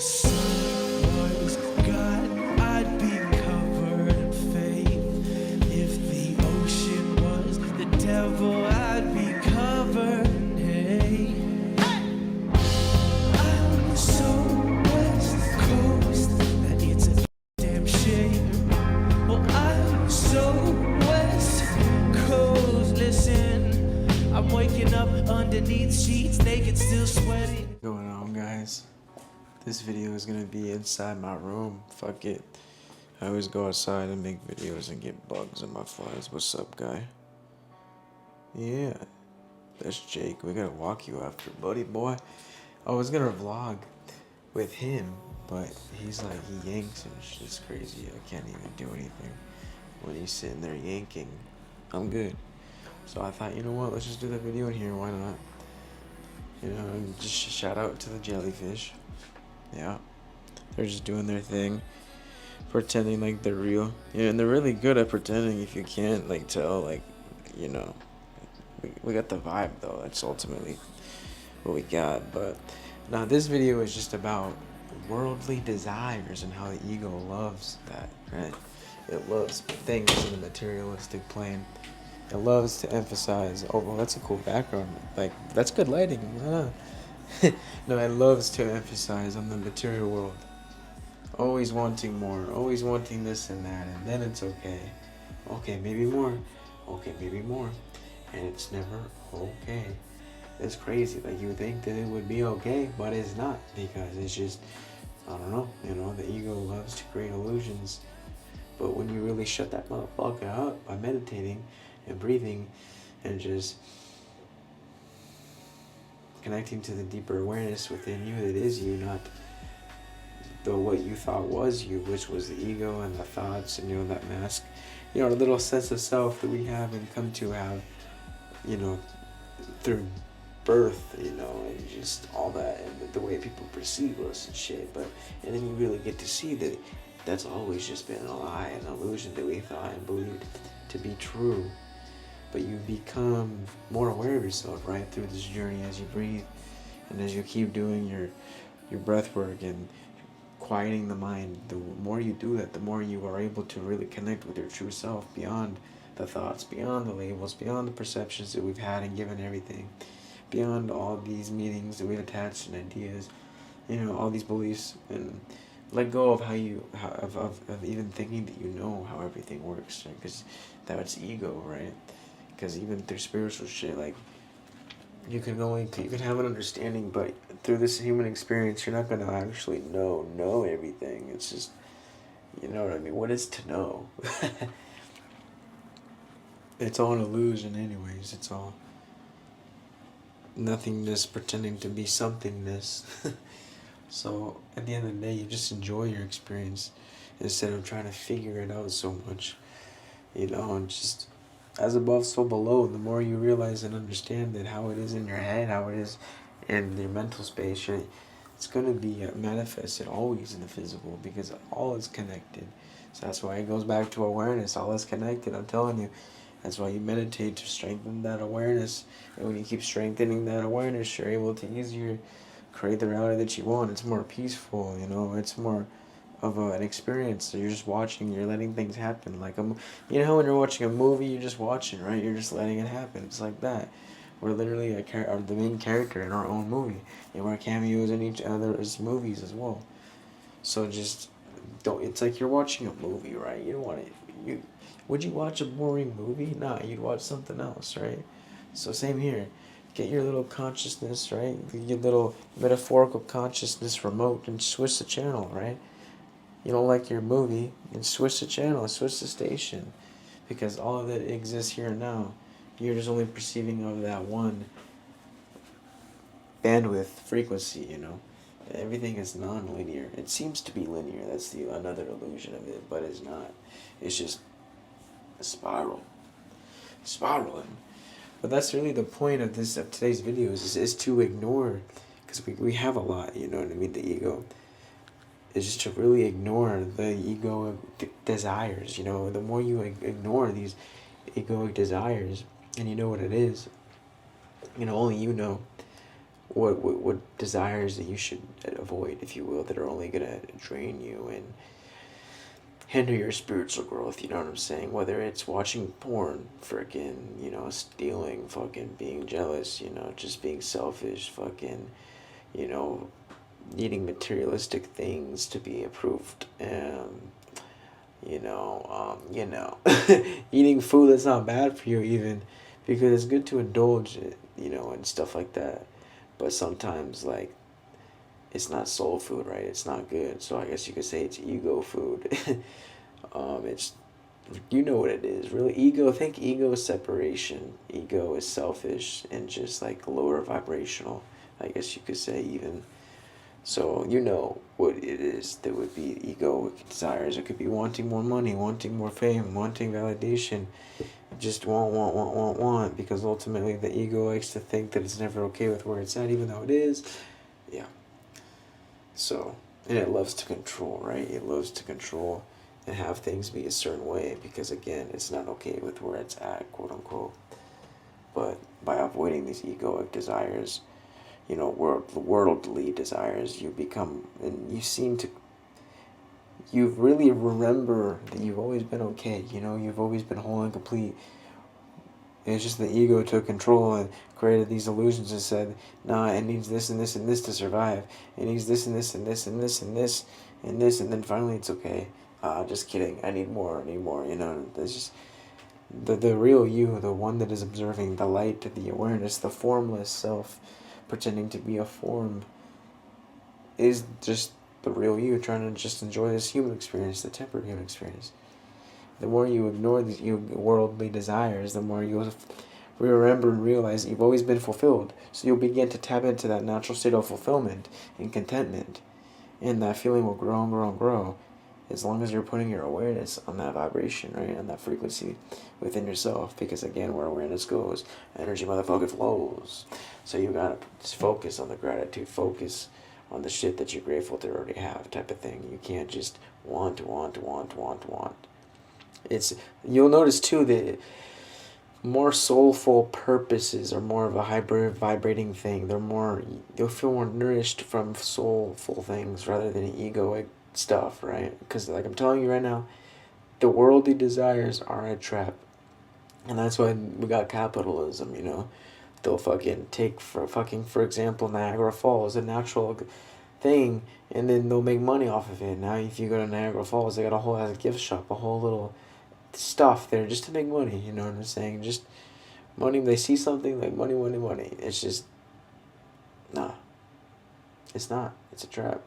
sun was God, I'd be covered in faith. If the ocean was the devil, I'd be covered in hate. I'm so West Coast that it's a damn shame. Well, I'm so West Coast. Listen, I'm waking up underneath sheets, naked, still sweating. What's going on, guys? This video is gonna be inside my room. Fuck it. I always go outside and make videos and get bugs on my flies. What's up, guy? Yeah, that's Jake. We gotta walk you after, buddy boy. I was gonna vlog with him, but he's like, he yanks and it's just crazy. I can't even do anything when he's sitting there yanking. I'm good. So I thought, you know what? Let's just do the video in here. Why not? You know, and just shout out to the jellyfish. Yeah, they're just doing their thing, pretending like they're real. Yeah, and they're really good at pretending. If you can't like tell, like, you know, we got the vibe though. That's ultimately what we got. But now this video is just about worldly desires and how the ego loves that, right? It loves things in the materialistic plane. It loves to emphasize, oh, well, that's a cool background. Like, that's good lighting. No, it loves to emphasize on the material world. Always wanting more, always wanting this and that, and then it's okay. Okay, maybe more. Okay, maybe more. And it's never okay. It's crazy. Like, you would think that it would be okay, but it's not, because it's just, I don't know, you know, the ego loves to create illusions. But when you really shut that motherfucker up by meditating and breathing and just connecting to the deeper awareness within you that is you, not the what you thought was you, which was the ego and the thoughts and, you know, that mask, you know, a little sense of self that we have and come to have, you know, through birth, you know, and just all that, and the way people perceive us and shit. But and then you really get to see that that's always just been a lie, an illusion that we thought and believed to be true. But you become more aware of yourself, right, through this journey as you breathe and as you keep doing your breath work and quieting the mind. The more you do that, the more you are able to really connect with your true self, beyond the thoughts, beyond the labels, beyond the perceptions that we've had and given everything, beyond all these meanings that we've attached and ideas, you know, all these beliefs, and let go of how you of even thinking that you know how everything works, right? Because that's ego, right? Because even through spiritual shit, like, you can have an understanding, but through this human experience, you're not gonna actually know everything. It's just, you know what I mean? What is to know? It's all an illusion, anyways. It's all nothingness pretending to be somethingness. So at the end of the day, you just enjoy your experience instead of trying to figure it out so much, you know, and just as above, so below. The more you realize and understand that how it is in your head, how it is in your mental space, it's going to be manifested always in the physical, because all is connected. So that's why it goes back to awareness. All is connected, I'm telling you. That's why you meditate, to strengthen that awareness. And when you keep strengthening that awareness, you're able to easier create the reality that you want. It's more peaceful, you know. It's more of an experience. So you're just watching, you're letting things happen. Like, you know, when you're watching a movie, you're just watching, right? You're just letting it happen. It's like that. We're literally the main character in our own movie, and we're cameos in each other's movies as well. So just don't. It's like you're watching a movie, right? You don't want to. Would you watch a boring movie? Nah, you'd watch something else, right? So same here. Get your little consciousness, right? Your little metaphorical consciousness remote and switch the channel, right? You don't like your movie, and switch the channel, switch the station, because all of it exists here and now. You're just only perceiving of that one bandwidth frequency, you know. Everything is non-linear. It seems to be linear. That's another illusion of it, but it's not. It's just a spiraling. But that's really the point of today's videos is to ignore, because we have a lot, you know what I mean. The ego is just to really ignore the ego desires. You know, the more you ignore these egoic desires, and you know what it is, you know, only you know, what desires that you should avoid, if you will, that are only gonna drain you and hinder your spiritual growth, you know what I'm saying? Whether it's watching porn, freaking, you know, stealing, fucking being jealous, you know, just being selfish, fucking, you know, needing materialistic things to be approved, you know, eating food that's not bad for you even, because it's good to indulge it, you know, and stuff like that. But sometimes, like, it's not soul food, right? It's not good. So I guess you could say it's ego food. It's, you know what it is. Really, ego, think ego is separation. Ego is selfish and just like lower vibrational, I guess you could say even. So you know what it is that would be egoic desires. It could be wanting more money, wanting more fame, wanting validation. Just want, because ultimately the ego likes to think that it's never okay with where it's at, even though it is. Yeah. So, and it loves to control, right? It loves to control and have things be a certain way because, again, it's not okay with where it's at, quote unquote. But by avoiding these egoic desires, you know, worldly desires, you become, and you seem to, you really remember that you've always been okay, you know, you've always been whole and complete. It's just the ego took control and created these illusions and said, nah, it needs this and this and this to survive. It needs this and this and this and this and this and this, and then finally it's okay. Just kidding. I need more, you know. It's just the real you, the one that is observing the light, the awareness, the formless self, pretending to be a form, is just the real you trying to just enjoy this human experience, the temporary human experience. The more you ignore these worldly desires, the more you'll remember and realize that you've always been fulfilled. So you'll begin to tap into that natural state of fulfillment and contentment. And that feeling will grow and grow and grow as long as you're putting your awareness on that vibration, right? On that frequency within yourself. Because again, where awareness goes, energy motherfucker flows. So you gotta just focus on the gratitude, focus on the shit that you're grateful to already have type of thing. You can't just want. It's, you'll notice too that more soulful purposes are more of a hybrid vibrating thing. They're more, you'll feel more nourished from soulful things rather than egoic stuff, right? Because like I'm telling you right now, the worldly desires are a trap. And that's why we got capitalism, you know. They'll fucking take, for example, Niagara Falls, a natural thing, and then they'll make money off of it. Now if you go to Niagara Falls, they got a whole ass gift shop, a whole little stuff there just to make money, you know what I'm saying? Just money. They see something like money. It's just, nah, it's not. It's a trap.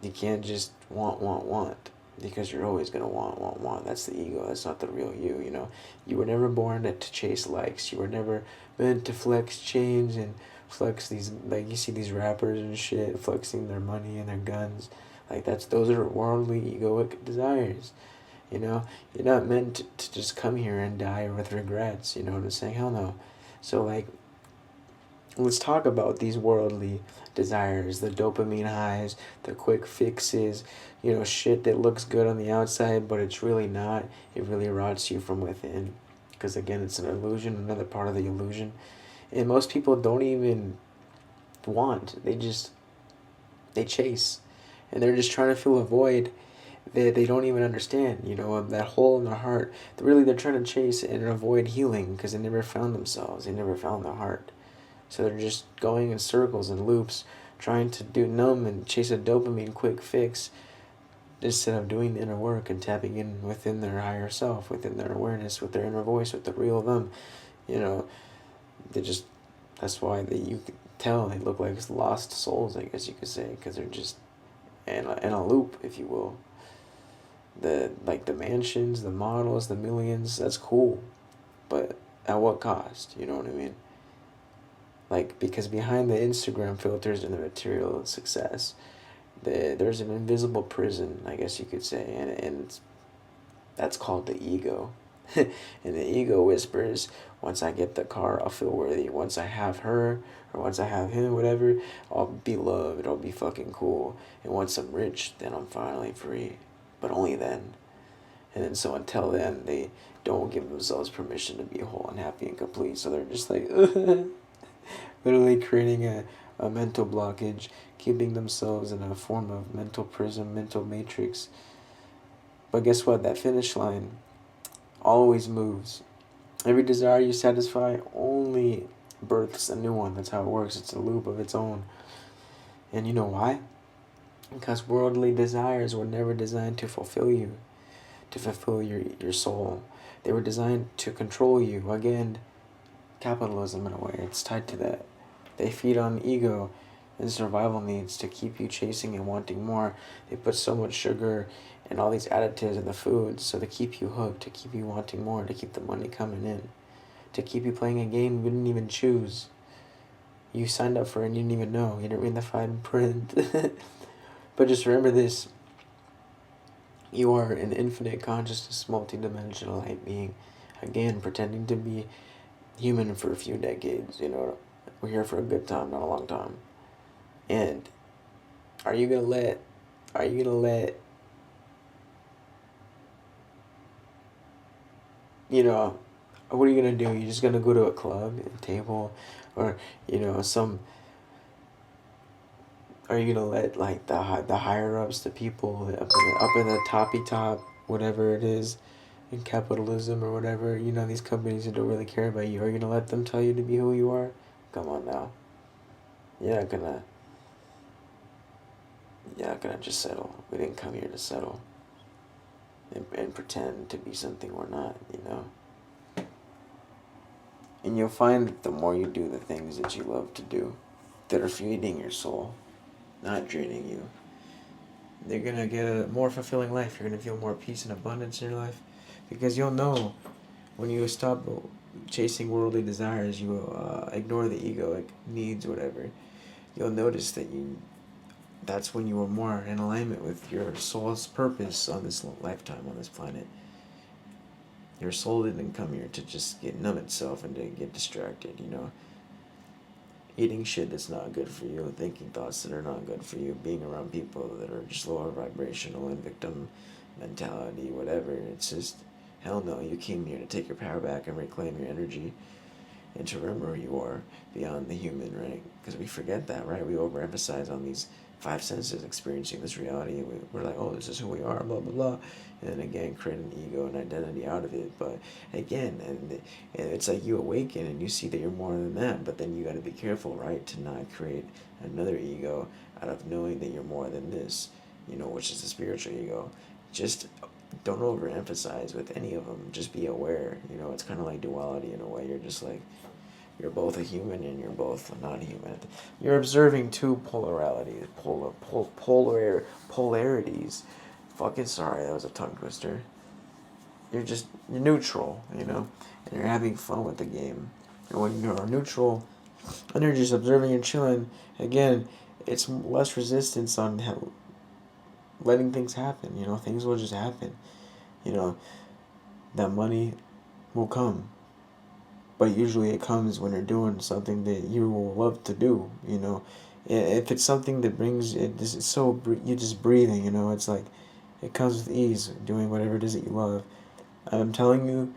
You can't just want because you're always gonna want. That's the ego. That's not the real you, you know. You were never born to chase likes. You were never meant to flex chains and flex these, like you see these rappers and shit flexing their money and their guns. Like those are worldly egoic desires. You know, you're not meant to just come here and die with regrets, you know what I'm saying? Hell no. So, like, let's talk about these worldly desires, the dopamine highs, the quick fixes, you know, shit that looks good on the outside, but it's really not. It really rots you from within. Because, again, it's an illusion, another part of the illusion. And most people don't even want. They chase. And they're just trying to fill a void they don't even understand, you know, that hole in their heart. Really, they're trying to chase and avoid healing because they never found themselves. They never found their heart. So they're just going in circles and loops, trying to do numb and chase a dopamine quick fix instead of doing the inner work and tapping in within their higher self, within their awareness, with their inner voice, with the real them. You know, that's why you could tell they look like lost souls, I guess you could say, because they're just in a loop, if you will. The mansions, the models, the millions, that's cool, but at what cost? You know what I mean? Like, because behind the Instagram filters and the material success, there's an invisible prison, I guess you could say, and that's called the ego. And the ego whispers, once I get the car, I'll feel worthy. Once I have her, or once I have him, whatever, I'll be loved, I'll be fucking cool. And once I'm rich, then I'm finally free. But only then. And then so until then, they don't give themselves permission to be whole and happy and complete. So they're just like, Literally creating a mental blockage, keeping themselves in a form of mental prism, mental matrix. But guess what? That finish line always moves. Every desire you satisfy only births a new one. That's how it works. It's a loop of its own. And you know why? Because worldly desires were never designed to fulfill you, to fulfill your soul. They were designed to control you. Again, capitalism in a way. It's tied to that. They feed on ego and survival needs to keep you chasing and wanting more. They put so much sugar and all these additives in the foods so to keep you hooked, to keep you wanting more, to keep the money coming in, to keep you playing a game you didn't even choose. You signed up for it and you didn't even know. You didn't read the fine print. But just remember this. You are an infinite consciousness, multi-dimensional light being. Again, pretending to be human for a few decades, you know. We're here for a good time, not a long time. And are you gonna let you know, what are you gonna do? You're just gonna go to a club, a table, or you know, are you gonna let like the higher ups, the people up in the toppy top, whatever it is, in capitalism or whatever, you know, these companies that don't really care about you, are you gonna let them tell you to be who you are? Come on now. You're not gonna just settle. We didn't come here to settle and pretend to be something we're not, you know. And you'll find that the more you do the things that you love to do, that are feeding your soul, not draining you, you're gonna get a more fulfilling life. You're gonna feel more peace and abundance in your life, because you'll know when you stop chasing worldly desires, you ignore the egoic needs, whatever. You'll notice that that's when you are more in alignment with your soul's purpose on this lifetime, on this planet. Your soul didn't come here to just get numb itself and to get distracted, you know. Eating shit that's not good for you, thinking thoughts that are not good for you, being around people that are just lower vibrational and victim mentality, whatever. It's just, hell no, you came here to take your power back and reclaim your energy and to remember who you are beyond the human, right? Because we forget that, right? We overemphasize on these five senses experiencing this reality, and we're like, oh, this is who we are, blah, blah, blah. And then again, create an ego and identity out of it. But again, and it's like you awaken and you see that you're more than that, but then you got to be careful, right, to not create another ego out of knowing that you're more than this, you know, which is the spiritual ego. Just don't overemphasize with any of them. Just be aware, you know. It's kind of like duality in a way. You're just like, you're both a human and you're both not human. You're observing two polarities, polarities. Fucking sorry, that was a tongue twister. You're neutral, you know, and you're having fun with the game. And when you're neutral and you're just observing and chilling, again, it's less resistance on letting things happen. You know, things will just happen. You know, that money will come. But usually it comes when you're doing something that you will love to do, you know. If it's something that brings it, it's so you're just breathing, you know. It's like it comes with ease, doing whatever it is that you love. I'm telling you,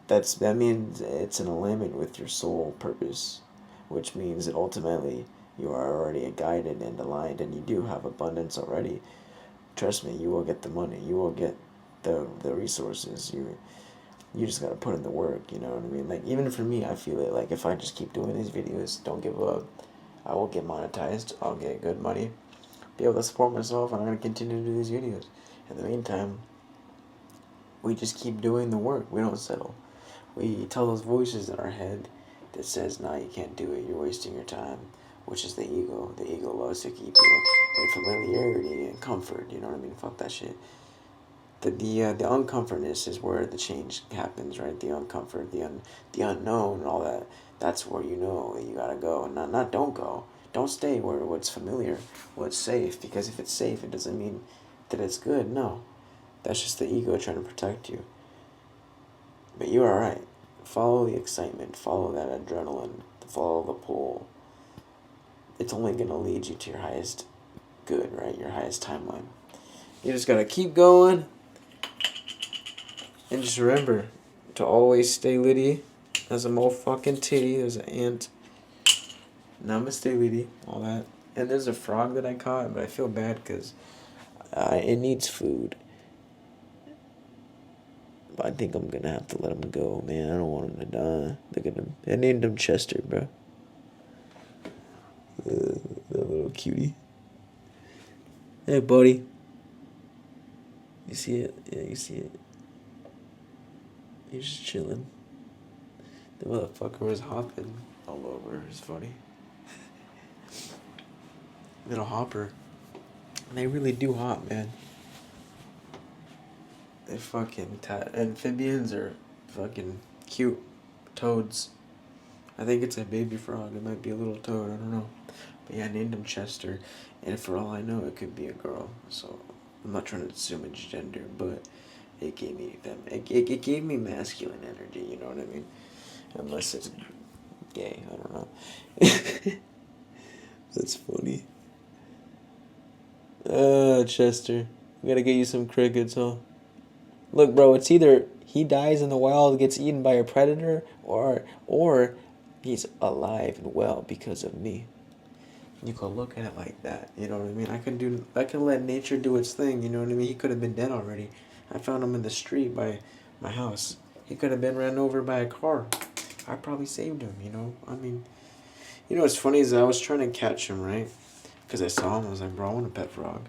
that means it's in alignment with your soul purpose, which means that ultimately you are already guided and aligned, and you do have abundance already. Trust me, you will get the money, you will get the resources. You just gotta put in the work, you know what I mean? Like, even for me, I feel it, like, if I just keep doing these videos, don't give up, I will get monetized, I'll get good money, be able to support myself, and I'm gonna continue to do these videos. In the meantime, we just keep doing the work, we don't settle. We tell those voices in our head that says, nah, you can't do it, you're wasting your time, which is the ego. The ego loves to keep you in familiarity and comfort, you know what I mean? Fuck that shit. The uncomfortness is where the change happens, right? The uncomfort, the unknown, and all that. That's where you know that you gotta go. Not don't go. Don't stay where what's familiar, what's safe. Because if it's safe, it doesn't mean that it's good. No, that's just the ego trying to protect you. But you're all right. Follow the excitement. Follow that adrenaline. Follow the pull. It's only gonna lead you to your highest good, right? Your highest timeline. You just gotta keep going. And just remember to always stay litty as a motherfucking titty. There's an ant. Namaste, Lady. All that. And there's a frog that I caught, but I feel bad because it needs food. But I think I'm gonna have to let him go, man. I don't want him to die. Look at him. I named him Chester, bro. That little cutie. Hey, buddy. You see it? Yeah, you see it. He's just chilling. The motherfucker was hopping all over. It's funny. Little hopper. They really do hop, man. They fucking amphibians are fucking cute. Toads. I think it's a baby frog. It might be a little toad. I don't know. But yeah, I named him Chester. And for all I know, it could be a girl. So I'm not trying to assume its gender, but it gave me it gave me masculine energy. You know what I mean? Unless it's gay. I don't know. That's funny. Chester. We gotta get you some crickets, huh? Look, bro, it's either he dies in the wild, gets eaten by a predator, or he's alive and well because of me. You can look at it like that, you know what I mean? I can let nature do its thing, you know what I mean? He could have been dead already. I found him in the street by my house. He could have been ran over by a car. I probably saved him, you know? I mean, you know what's funny is I was trying to catch him, right? Because I saw him, I was like, bro, I want a pet frog.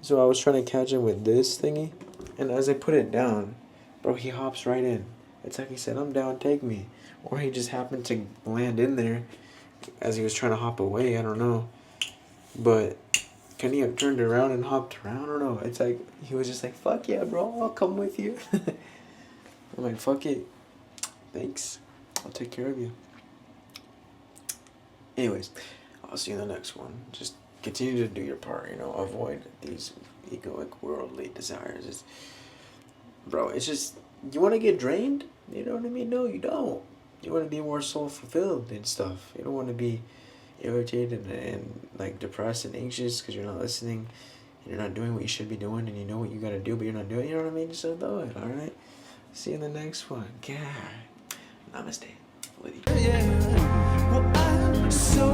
So I was trying to catch him with this thingy, and as I put it down, bro, he hops right in. It's like he said, I'm down, take me. Or he just happened to land in there as he was trying to hop away, I don't know. But can he have turned around and hopped around? I don't know. It's like, he was just like, fuck yeah, bro, I'll come with you. I'm like, fuck it. Thanks. I'll take care of you. Anyways, I'll see you in the next one. Just continue to do your part, you know, avoid these egoic worldly desires. Bro, it's just, you want to get drained? You know what I mean? No, you don't. You want to be more soul fulfilled and stuff. You don't want to be irritated and like depressed and anxious because you're not listening and you're not doing what you should be doing and you know what you got to do but you're not doing it. You know what I mean? Just don't do it, alright? See you in the next one. God. Namaste. Yeah. Well, I'm so